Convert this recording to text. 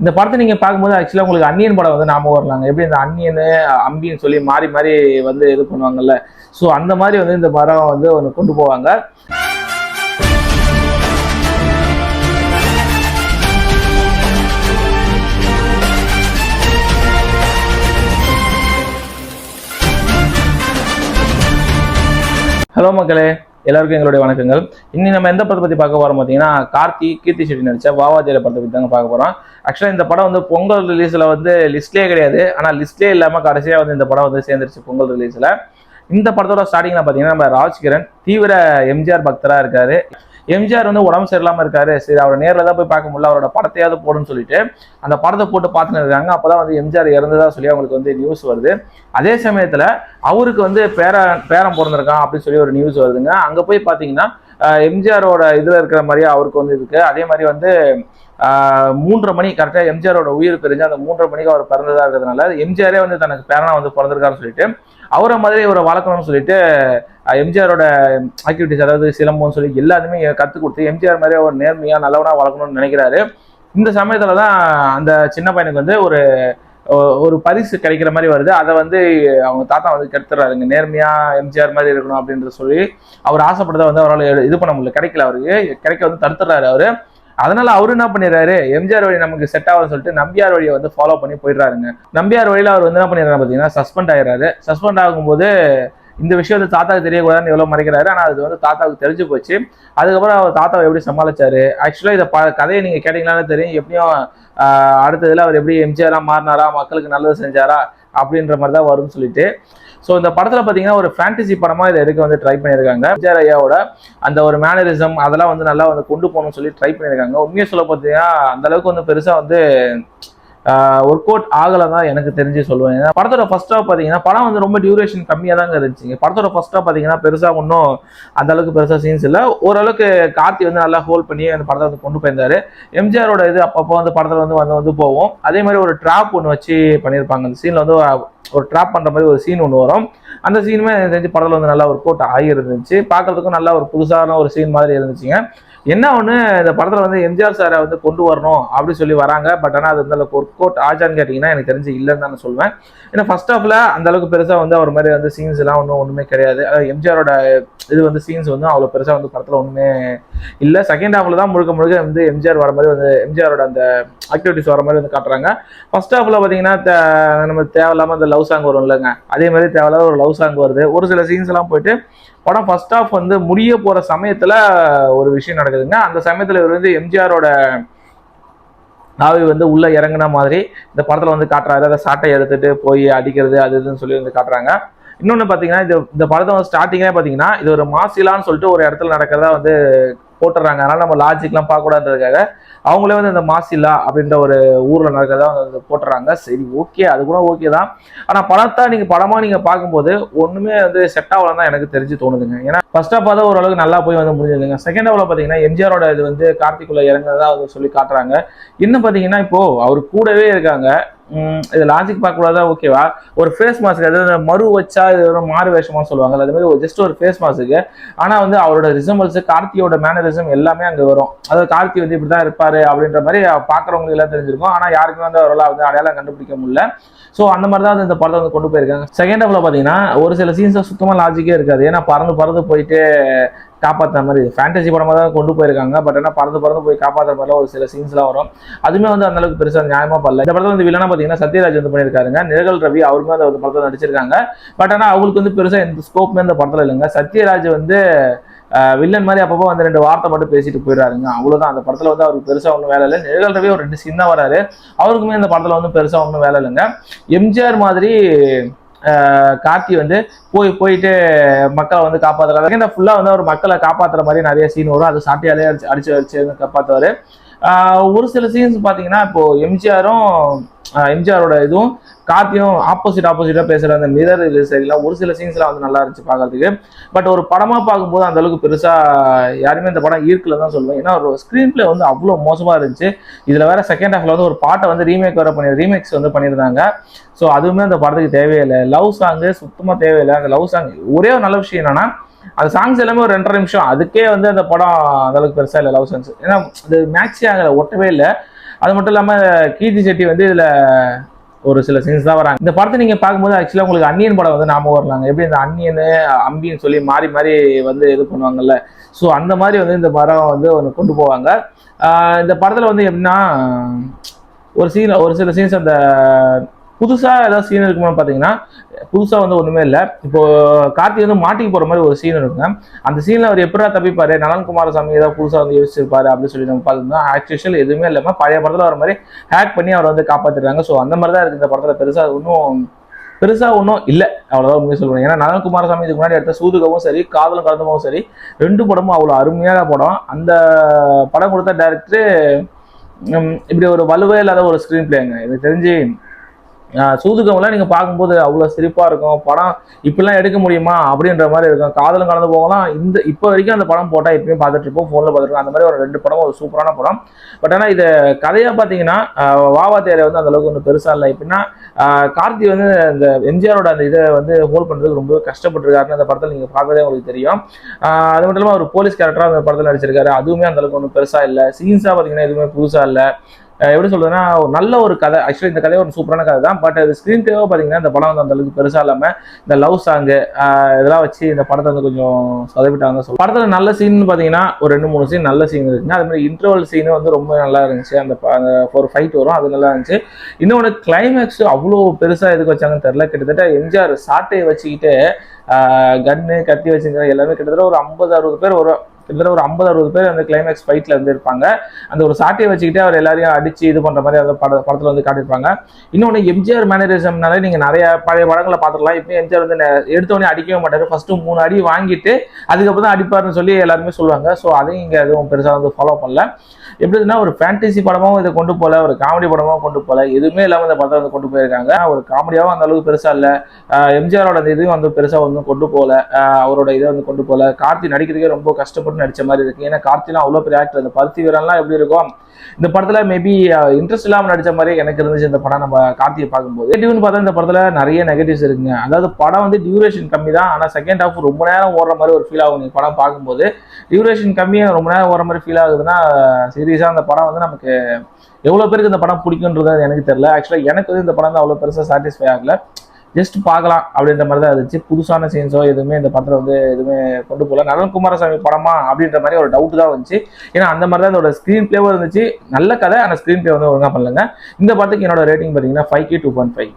இந்த படத்தை நீங்க பார்க்கும்போது ஆக்சுவலா உங்களுக்கு அந்நியன் படம் வந்து ஞாபகம் வரலாங்க. எப்படி இந்த அந்நியன் அம்பின்னு சொல்லி மாறி மாறி வந்து இது பண்ணுவாங்கல்ல. ஸோ அந்த மாதிரி வந்து இந்த படம் வந்து ஒன்று கொண்டு போவாங்க. ஹலோ மக்களே, எல்லாருக்கும் எங்களுடைய வணக்கங்கள். இன்னி நம்ம எந்த படத்தை பற்றி பார்க்க போகிறோம் பார்த்தீங்கன்னா, கீர்த்தி செட்டி நடிச்ச வாவாஜிர படத்தை பற்றி தாங்க பார்க்க போகிறோம். ஆக்சுவலாக இந்த படம் வந்து பொங்கல் ரிலீஸில் வந்து லிஸ்ட்லேயே கிடையாது. ஆனால் லிஸ்ட்லேயே இல்லாமல் கடைசியாக வந்து இந்த படம் வந்து சேர்ந்துருச்சு பொங்கல் ரிலீஸில். இந்த படத்தோட ஸ்டார்டிங்கில் பார்த்தீங்கன்னா நம்ம ராஜ்கிரண் தீவிர எம்ஜிஆர் பக்தராக இருக்காரு. எம்ஜிஆர் வந்து உடம்பு சரியில்லாமல் இருக்காரு. சரி, அவரை நேரில் தான் போய் பார்க்க முடியல, அவரோட படத்தையாவது போடுன்னு சொல்லிட்டு அந்த படத்தை போட்டு பார்த்துன்னு இருக்காங்க. அப்போதான் வந்து எம்ஜிஆர் இறந்ததா சொல்லி அவங்களுக்கு வந்து நியூஸ் வருது. அதே சமயத்தில் அவருக்கு வந்து பேரம் பிறந்திருக்கான் அப்படின்னு சொல்லி ஒரு நியூஸ் வருதுங்க. அங்கே போய் பார்த்தீங்கன்னா எம்ஜிஆரோட இதில் இருக்கிற மாதிரியே அவருக்கு வந்து இருக்கு. அதே மாதிரி வந்து 3:30 மணி கரெக்டாக எம்ஜிஆரோட உயிர் பிரிஞ்சு அந்த 3:30 மணிக்கு அவர் பிறந்ததா இருக்கிறதுனால எம்ஜிஆரே வந்து தனக்கு பேரனா வந்து பிறந்திருக்காருன்னு சொல்லிட்டு அவரை மாதிரி இவரை வளர்க்கணும்னு சொல்லிட்டு எம்ஜிஆரோட ஆக்டிவிட்டிஸ், அதாவது சிலம்பம்னு சொல்லி எல்லாத்தையுமே கற்றுக் கொடுத்து எம்ஜிஆர் மாதிரி ஒரு நேர்மையாக நல்லவனா வளர்க்கணும்னு நினைக்கிறாரு. இந்த சமயத்தில் தான் அந்த சின்ன பையனுக்கு வந்து ஒரு பரிசு கிடைக்கிற மாதிரி வருது. அதை வந்து அவங்க தாத்தா வந்து கெடுத்துறாருங்க. நேர்மையா எம்ஜிஆர் மாதிரி இருக்கணும் அப்படின்றத சொல்லி அவர் ஆசைப்பட்டதை வந்து அவரால் இது பண்ண முடியல, கிடைக்கல. அவருக்கு கிடைக்க வந்து தடுத்துறாரு அவரு. அதனால அவரு என்ன பண்ணிடுறாரு, எம்ஜிஆர் வழி நமக்கு செட் ஆகும்னு சொல்லிட்டு நம்பியார் வழியை வந்து ஃபாலோ பண்ணி போயிடுறாருங்க. நம்பியார் வழியில அவர் வந்து என்ன பண்ணிடுறாரு பார்த்தீங்கன்னா சஸ்பெண்ட் ஆயிடுறாரு. சஸ்பெண்ட் ஆகும்போது இந்த விஷயம் வந்து தாத்தாவுக்கு தெரியக்கூடாதுன்னு எவ்வளோ மறைக்கிறாரு. ஆனால் அது வந்து தாத்தாவுக்கு தெரிஞ்சு போச்சு. அதுக்கப்புறம் அவர் தாத்தாவை எப்படி சமாளிச்சாரு, ஆக்சுவலாக இதை கதையை நீங்கள் கேட்டீங்களான்னு தெரியும். எப்படியும் அடுத்ததுல அவர் எப்படி எம்ஜிஆரா மாறினாரா, மக்களுக்கு நல்லது செஞ்சாரா அப்படின்ற மாதிரி தான் வரும்னு சொல்லிட்டு. ஸோ இந்த படத்தில் பார்த்தீங்கன்னா ஒரு ஃபேண்டசி படமாக இதை எடுக்க வந்து ட்ரை பண்ணியிருக்காங்க. எம்ஜிஆர் ஐயாவோட அந்த ஒரு மேனரிசம் அதெல்லாம் வந்து நல்லா வந்து கொண்டு போகணும்னு சொல்லி ட்ரை பண்ணியிருக்காங்க. உண்மையை சொல்ல பார்த்தீங்கன்னா அந்த அளவுக்கு வந்து பெருசாக வந்து ஒர்க் அவுட் ஆகலை தான் எனக்கு தெரிஞ்சு சொல்லுவேன். ஏன்னா படத்தோட ஃபர்ஸ்ட் ஹாஃப் பார்த்தீங்கன்னா படம் வந்து ரொம்ப டியூரேஷன் கம்மியாக தாங்க இருந்துச்சுங்க. படத்தோட ஃபர்ஸ்ட் ஹாஃப் பார்த்தீங்கன்னா பெருசாக ஒன்றும் அந்த அளவுக்கு பெருசாக சீன்ஸ் இல்லை. ஓரளவுக்கு கார்த்தி வந்து நல்லா ஹோல்ட் பண்ணி அந்த படத்தை வந்து கொண்டு போயிருந்தாரு. எம்ஜிஆரோட இது அப்பப்போ வந்து படத்தில் வந்து போவோம். அதே மாதிரி ஒரு ட்ராப் ஒன்று வச்சு பண்ணியிருப்பாங்க. அந்த சீனில் வந்து ஒரு ட்ராப் பண்ணுற மாதிரி ஒரு சீன் ஒன்று வரும். அந்த சீனுமே எனக்கு தெரிஞ்சு படத்தில் வந்து நல்லா ஒர்க் அவுட் ஆகியிருந்துச்சு. பார்க்கறதுக்கும் நல்லா ஒரு புதுசான ஒரு சீன் மாதிரி இருந்துச்சுங்க. என்ன ஒன்று, இந்த படத்தில் வந்து எம்ஜிஆர் சாரை வந்து கொண்டு வரணும் அப்படின்னு சொல்லி வராங்க. பட் ஆனால் அது அந்த ஒர்க் அவுட் ஆச்சான்னு கேட்டிங்கன்னா எனக்கு தெரிஞ்சு இல்லைன்னு தான் சொல்லுவேன். ஏன்னா ஃபர்ஸ்ட் ஹாஃப்ல அந்த அளவுக்கு பெருசாக வந்து அவர் மாதிரி வந்து சீன்ஸ் எல்லாம் ஒன்றுமே கிடையாது. எம்ஜிஆரோட இது வந்து சீன்ஸ் வந்து அவ்வளோ பெருசாக வந்து படத்தில் ஒன்றுமே இல்லை. செகண்ட் ஹாஃப்ல தான் முழுக்க வந்து எம்ஜிஆர் வர மாதிரி வந்து எம்ஜிஆரோட அந்த ஆக்டிவிட்டிஸ் வர மாதிரி வந்து காட்டுறாங்க. ஃபர்ஸ்ட் ஹாஃப்ல பார்த்தீங்கன்னா நம்ம தேவையில்லாமல் அந்த லவ் சாங் வரும் இல்லைங்க, அதே மாதிரி தேவையில்லாத ஒரு லவ் சாங் வருது. ஒரு சில சீன்ஸ் எல்லாம் போயிட்டு படம் ஃபர்ஸ்ட் ஹாஃப் வந்து முடிய போற சமயத்துல ஒரு விஷயம் நடக்குதுங்க. அந்த சமயத்துல இவர் வந்து எம்ஜிஆரோட ஆவி வந்து உள்ள இறங்கின மாதிரி இந்த படத்துல வந்து காட்டுறாரு. அதை சாட்டை எடுத்துட்டு போய் அடிக்கிறது அது இதுன்னு சொல்லி வந்து காட்டுறாங்க. இன்னொன்னு பாத்தீங்கன்னா இந்த படத்தை வந்து ஸ்டார்டிங்கே பாத்தீங்கன்னா இது ஒரு மாசிலான்னு சொல்லிட்டு ஒரு இடத்துல நடக்கிறதா வந்து போட்டுறாங்க. அதனால நம்ம லாஜிக்லாம் பார்க்கக்கூடாதுன்றதுக்காக அவங்களே வந்து இந்த மாசிலா அப்படின்ற ஒரு ஊர்ல நடக்கிறதா வந்து போட்டுறாங்க. சரி, ஓகே, அது கூட ஓகே தான். ஆனா படத்தை படமா நீங்க பார்க்கும்போது ஒண்ணுமே வந்து செட் ஆகலாம் தான் எனக்கு தெரிஞ்சு தோணுதுங்க. ஏன்னா ஃபர்ஸ்ட் ஆஃப் பார்த்தா ஓரளவுக்கு நல்லா போய் வந்து முடிஞ்சதுங்க. செகண்ட் ஹாஃப்ல பாத்தீங்கன்னா எம்ஜிஆரோட இது வந்து கார்த்திக்குள்ள இறங்குறதா வந்து சொல்லி காட்டுறாங்க. இன்னும் பாத்தீங்கன்னா இப்போ அவர் கூடவே இருக்காங்க. இது லாஜிக் பார்க்கக்கூடாதா, ஓகேவா? ஒரு ஃபேஸ் மாஸ்க், அதாவது மறு வச்சா இது ஒரு மாறு வேஷமா சொல்லுவாங்க, அது மாதிரி ஜஸ்ட் ஒரு ஃபேஸ் மாஸ்க்கு. ஆனா வந்து அவரோட ரிசம்பல்ஸ், கார்த்தியோட மேனரிசம் எல்லாமே அங்க வரும். அதாவது கார்த்தி வந்து இப்படிதான் இருப்பாரு அப்படின்ற மாதிரி பாக்குறவங்களுக்கு எல்லாம் தெரிஞ்சிருக்கும். ஆனா யாருக்குமே வந்து அவரால் வந்து அடையாளம் கண்டுபிடிக்க முடியல. ஸோ அந்த மாதிரி தான் இந்த படத்தை வந்து கொண்டு போயிருக்காங்க. செகண்ட் ஹாஃப்ல பாத்தீங்கன்னா ஒரு சில சீன்ஸ் சுத்தமா லாஜிக்கே இருக்காது. ஏன்னா பறந்து போயிட்டு காப்பாற்றுற மாதிரி ஃபேண்டசி படமாக தான் கொண்டு போயிருக்காங்க. பட் ஆனால் பறந்து போய் காப்பாற்றுற மாதிரிலாம் ஒரு சில சீன்ஸ்லாம் வரும். அதுவுமே வந்து அந்த அளவுக்கு பெருசாக நியாயமா பண்ணல. இந்த படத்தில் வந்து வில்லனா பார்த்தீங்கன்னா சத்யராஜ் வந்து பண்ணியிருக்காருங்க. நிழல் ரவி அவருமே அந்த படத்தில் நடிச்சிருக்காங்க. பட் ஆனால் அவங்களுக்கு வந்து பெருசாக எந்த ஸ்கோப்புமே இந்த படத்தில் இல்லைங்க. சத்யராஜ் வந்து வில்லன் மாதிரி அப்பப்போ வந்து 2 வார்த்தை மட்டும் பேசிட்டு போயிடுறாருங்க, அவ்வளவுதான். அந்த படத்துல வந்து அவருக்கு பெருசா ஒன்றும் வேலை இல்லை. நிழல் ரவி ஒரு 2 சீன் தான் வராரு, அவருக்குமே இந்த படத்துல வந்து பெருசா ஒன்றும் வேலை இல்லைங்க. எம்ஜிஆர் மாதிரி கார்த்தி வந்து போயிட்டு மக்களை வந்து காப்பாத்துறாரு. ஃபுல்லா வந்து அவர் மக்களை காப்பாத்துற மாதிரி நிறைய சீன் வரும். அது சாட்டியாலே அடிச்சு காப்பாத்துவாரு. ஒரு சில சீன்ஸ் பாத்தீங்கன்னா இப்போ எம்ஜிஆரோட இதுவும் கார்த்தியும் ஆப்போசிட்டா பேசுற அந்த மிரர் இது சரியில்லை. ஒரு சில சீன்ஸ்லாம் வந்து நல்லா இருந்துச்சு பார்க்கறதுக்கு. பட் ஒரு படமா பார்க்கும்போது அந்த அளவுக்கு பெருசா யாருமே இந்த படம் ஈர்க்கல தான் சொல்லுவேன். ஏன்னா ஒரு ஸ்கிரீன் பிளே வந்து அவ்வளவு மோசமா இருந்துச்சு. இதுல வேற செகண்ட் ஹாஃப்ல வந்து ஒரு பாட்டை வந்து ரீமேக்ஸ் வந்து பண்ணியிருந்தாங்க. ஸோ அதுவுமே அந்த படத்துக்கு தேவையில்லை. லவ் சாங்கு சுத்தமா தேவையில்லை. அந்த லவ் சாங் ஒரே ஒரு நல்ல விஷயம் என்னன்னா அந்த சாங்ஸ் எல்லாமே ஒரு 2.5 நிமிஷம், அதுக்கே வந்து அந்த படம் அந்த அளவுக்கு பெருசா இல்லை லவ் சாங்ஸ். ஏன்னா அது மேட்சே ஆகலை, ஒட்டவே இல்லை. அது மட்டும் இல்லாமல் கீர்த்தி செட்டி வந்து இதில் ஒரு சில சீன்ஸ் தான் வராங்க. இந்த படத்தை நீங்க பார்க்கும்போது ஆக்சுவலா உங்களுக்கு அன்னியன் படம் வந்து ஞாபகம் வரலாங்க. எப்படி இந்த அன்னியன் அம்பின்னு சொல்லி மாறி மாறி வந்து இது பண்ணுவாங்கல்ல. ஸோ அந்த மாதிரி வந்து இந்த படம் வந்து ஒன்று கொண்டு போவாங்க. இந்த படத்துல வந்து எப்படின்னா ஒரு சில சீன்ஸ் அந்த புதுசா ஏதாவது சீன் இருக்குமான்னு பாத்தீங்கன்னா புதுசா வந்து ஒண்ணுமே இல்லை. இப்போ கார்த்தி வந்து மாட்டிக்கு போற மாதிரி ஒரு சீன் இருக்குங்க. அந்த சீன்ல அவர் எப்படா தப்பிப்பாரு, நலன் குமாரசாமி ஏதாவது புதுசா வந்து யோசிச்சிருப்பாரு அப்படின்னு சொல்லி நம்ம பார்த்தோம்னா ஆக்சுவல் எதுவுமே இல்லாம பழைய படத்துல வர மாதிரி ஹேக் பண்ணி அவர் வந்து காப்பாத்திருக்காங்க. ஸோ அந்த மாதிரி தான் இருக்கு இந்த படத்துல. பெருசா ஒன்றும் இல்லை, அவ்வளோதான் உண்மையை சொல்லுவேன். ஏன்னா நலன் குமாரசாமி இதுக்கு முன்னாடி எடுத்த சூதுகவும் சரி, காதலும் கலந்தமும் சரி, 2 படமும் அவ்வளோ அருமையான படம். அந்த படம் கொடுத்த டைரக்டர் இப்படி ஒரு வலுவே இல்லாத ஒரு ஸ்கிரீன் பிளேங்க. எனக்கு தெரிஞ்சு சூதுகம்லாம் நீங்க பார்க்கும்போது அவ்வளவு சிரிப்பா இருக்கும். படம் இப்பெல்லாம் எடுக்க முடியுமா அப்படின்ற மாதிரி இருக்கும். காதலும் கலந்து போகலாம். இப்போ வரைக்கும் அந்த படம் போட்டா இப்பயும் பார்த்துட்டு இருப்போம், போன்ல பார்த்துருக்கோம். அந்த மாதிரி ஒரு 2 படம் ஒரு சூப்பரான படம். பட் ஆனா இது கதையா பாத்தீங்கன்னா வாவா தேரை வந்து அந்த அளவுக்கு ஒன்றும் பெருசா இல்லை. எப்படின்னா கார்த்தி வந்து இந்த எம்ஜிஆரோட அந்த இதை வந்து ஹோல்ட் பண்றதுக்கு ரொம்ப கஷ்டப்பட்டிருக்காருன்னு அந்த படத்தில் நீங்க பார்க்கறதே உங்களுக்கு தெரியும். அது மட்டும் இல்லாமல் ஒரு போலீஸ் கேரக்டரா அந்த படத்தில் நடிச்சிருக்காரு. அதுவுமே அந்த அளவுக்கு ஒன்றும் பெருசா இல்லை. சீன்ஸா பாத்தீங்கன்னா எதுவுமே புதுசா இல்லை. எப்படி சொல்றதுன்னா நல்ல ஒரு கதை. ஆக்சுவலி இந்த கதையை ஒரு சூப்பரான கதை தான். பட் அது ஸ்கிரீன் பிளேவா பாத்தீங்கன்னா இந்த படம் வந்து அந்த அளவுக்கு பெருசா இல்லாம இந்த லவ் சாங்கு இதெல்லாம் வச்சு இந்த படத்தை வந்து கொஞ்சம் சொதப்பிட்டாங்க. படத்துல நல்ல சீன் பாத்தீங்கன்னா ஒரு 2-3 சீன் நல்ல சீன் இருக்குங்க. அது மாதிரி இன்டர்வல் சீன் வந்து ரொம்ப நல்லா இருந்துச்சு. அந்த ஒரு ஃபைட் வரும், அது நல்லா இருந்துச்சு. இன்னொன்று கிளைமேக்ஸ் அவ்வளோ பெருசா எதுக்கு வச்சாங்கன்னு தெரியல. கிட்டத்தட்ட எம்ஜிஆர் சாட்டையை வச்சுக்கிட்டு கன்னு கத்தி வச்சுக்கிற எல்லாமே கிட்டத்தட்ட ஒரு 50-60 பேர் வரும். கிட்டத்தட்ட ஒரு 50-60 பேர் அந்த கிளைமேக்ஸ் ஃபைட்ல வந்து இருப்பாங்க. அந்த ஒரு சாட்டையை வச்சுக்கிட்டே அவர் எல்லாரையும் அடிச்சு இது பண்ற மாதிரி அந்த படத்துல வந்து காட்டியிருப்பாங்க. இன்னொன்று எம்ஜிஆர் மேனரிசம்னாலே நீங்க நிறைய பழைய படங்களை பார்த்துக்கலாம். இப்போ எம்ஜிஆர் வந்து எடுத்தோடனே அடிக்கவே மாட்டாரு. ஃபர்ஸ்ட் 3 அடி வாங்கிட்டு அதுக்கப்புறம் தான் அடிப்பாருன்னு சொல்லி எல்லாருமே சொல்லுவாங்க. ஸோ அதையும் இங்க எதுவும் பெருசா வந்து ஃபாலோ பண்ணல. எப்படின்னா ஒரு ஃபேண்டசி படமாவும் இதை கொண்டு போல, ஒரு காமெடி படமாவும் கொண்டு போல, எதுவுமே இல்லாம இந்த படத்தை வந்து கொண்டு போயிருக்காங்க. ஒரு காமெடியாவும் அந்த அளவுக்கு பெருசா இல்லை. எம்ஜிஆரோட இதையும் வந்து பெருசா வந்து கொண்டு போல, அவரோட இதை வந்து கொண்டு போல. கார்த்தி நடிக்கிறதுக்கே ரொம்ப கஷ்டப்பட்டு நடிச்ச மாதிரி இருக்கு. ஏன்னா கார்த்திலாம் அவ்வளவு பெரிய ஆக்டர். அந்த பருத்தி வீரன்லாம் எப்படி இருக்கும், இந்த படத்துல மேபி இன்ட்ரெஸ்ட் இல்லாம நடிச்ச மாதிரி எனக்கு இருந்துச்சு இந்த படம். நம்ம கார்த்தியை பார்க்கும்போது நெகட்டிவ்னு பார்த்தா இந்த படத்துல நிறைய நெகட்டிவ்ஸ் இருக்குங்க. அதாவது படம் வந்து டியூரேஷன் கம்மி தான். ஆனா செகண்ட் ஹாஃப் ரொம்ப நேரம் ஓடுற மாதிரி ஒரு ஃபீல் ஆகும். நீங்க படம் பார்க்கும்போது டியூரேஷன் கம்மியாக ரொம்ப நேரம் ஓடுற மாதிரி ஃபீல் ஆகுதுன்னா சீரியஸா அந்த படம் வந்து நமக்கு எவ்வளவு பேருக்கு இந்த படம் பிடிக்குன்றது எனக்கு தெரியல. ஆக்சுவலா எனக்கு வந்து இந்த படம் வந்து அவ்வளவு பெருசா சாட்டிஸ்ஃபை ஆகல. ஜஸ்ட் பார்க்கலாம் அப்படின்ற மாதிரி தான் இருந்துச்சு. புதுசான சீன்ஸோ எதுவுமே இந்த படத்தில் வந்து எதுவுமே கொண்டு போகல. நலன் குமாரசாமி படமா அப்படின்ற மாதிரி ஒரு டவுட் தான் வந்துச்சு. ஏன்னா அந்த மாதிரி தான் இதோட ஸ்க்ரீன் பிளேவும் இருந்துச்சு. நல்ல கதை, ஆனால் ஸ்க்ரீன் பிளே வந்து ஒழுங்காக பண்ணலங்க. இந்த படத்துக்கு என்னோட ரேட்டிங் பார்த்தீங்கன்னா 5K 2.5.